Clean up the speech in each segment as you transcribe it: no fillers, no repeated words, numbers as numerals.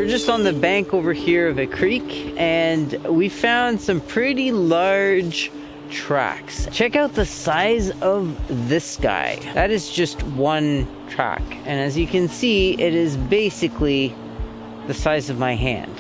we're just on the bank over here of a creek, and we found some pretty large tracks. Check out the size of this guy. That is just one track, and as you can see, it is basically the size of my hand.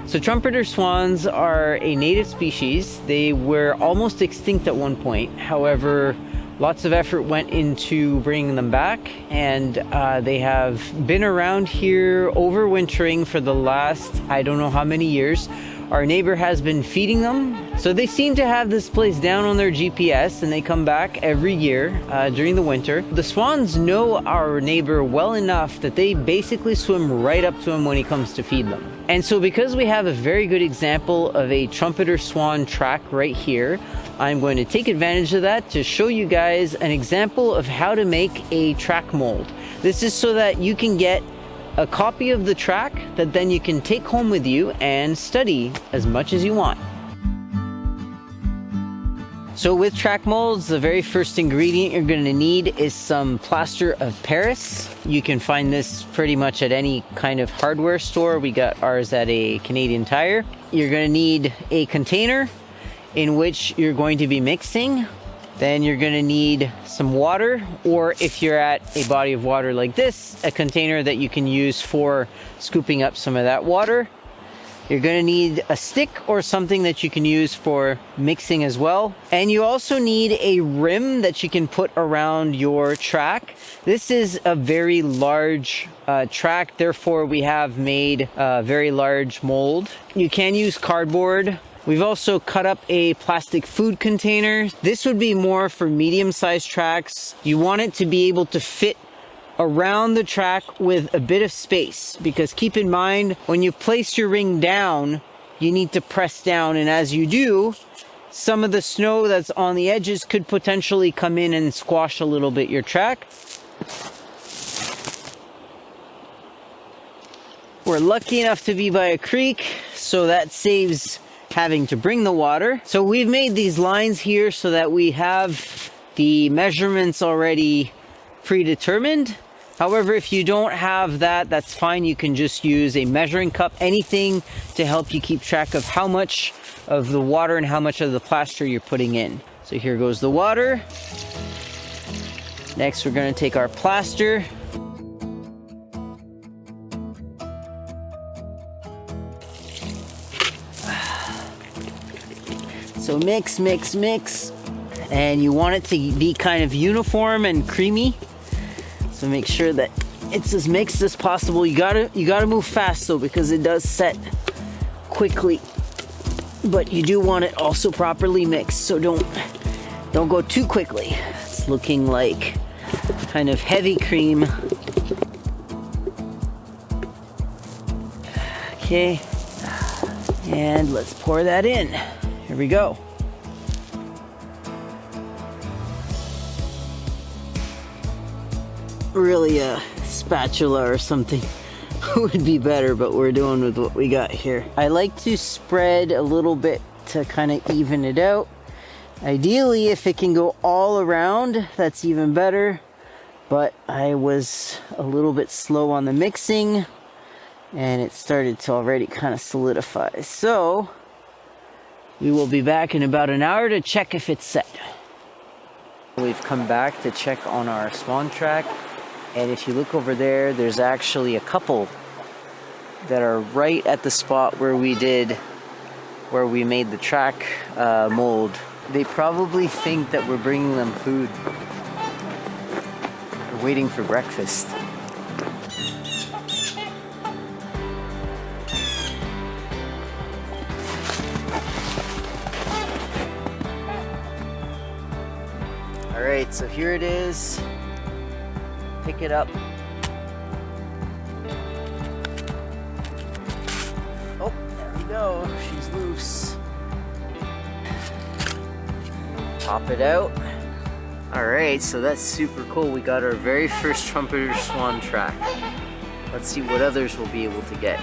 So trumpeter swans are a native species. They were almost extinct at one point. However, lots of effort went into bringing them back, and they have been around here overwintering for the last, I don't know how many years. Our neighbor has been feeding them. So they seem to have this place down on their GPS, and they come back every year during the winter. The swans know our neighbor well enough that they basically swim right up to him when he comes to feed them. And so because we have a very good example of a trumpeter swan track right here, I'm going to take advantage of that to show you guys an example of how to make a track mold. This is so that you can get a copy of the track that then you can take home with you and study as much as you want. So with track molds, the very first ingredient you're going to need is some plaster of Paris. You can find this pretty much at any kind of hardware store. We got ours at a Canadian Tire. You're going to need a container in which you're going to be mixing. Then you're going to need some water, or if you're at a body of water like this, a container that you can use for scooping up some of that water. You're going to need a stick or something that you can use for mixing as well. And you also need a rim that you can put around your track. This is a very large track, therefore we have made a very large mold. You can use cardboard. We've also cut up a plastic food container. This would be more for medium-sized tracks. You want it to be able to fit around the track with a bit of space, because keep in mind, when you place your ring down, you need to press down, and as you do, some of the snow that's on the edges could potentially come in and squash a little bit your track. We're lucky enough to be by a creek, so that saves having to bring the water. So we've made these lines here so that we have the measurements already predetermined. However, if you don't have that, that's fine. You can just use a measuring cup, anything to help you keep track of how much of the water and how much of the plaster you're putting in. So here goes the water. Next, we're going to take our plaster. So mix, mix, mix, and you want it to be kind of uniform and creamy. So make sure that it's as mixed as possible. You gotta move fast though, because it does set quickly. But you do want it also properly mixed, so don't go too quickly. It's looking like kind of heavy cream. Okay, and let's pour that in. Here we go. Really a spatula or something would be better, but we're doing with what we got here. I like to spread a little bit to kind of even it out. Ideally, if it can go all around, that's even better. But I was a little bit slow on the mixing, and it started to already kind of solidify. So we will be back in about an hour to check if it's set. We've come back to check on our swan track, and if you look over there, there's actually a couple that are right at the spot where we made the track mold. They probably think that we're bringing them food. They're waiting for breakfast. Alright, so here it is. Pick it up. Oh, there we go. She's loose. Pop it out. Alright, so that's super cool. We got our very first trumpeter swan track. Let's see what others we'll be able to get.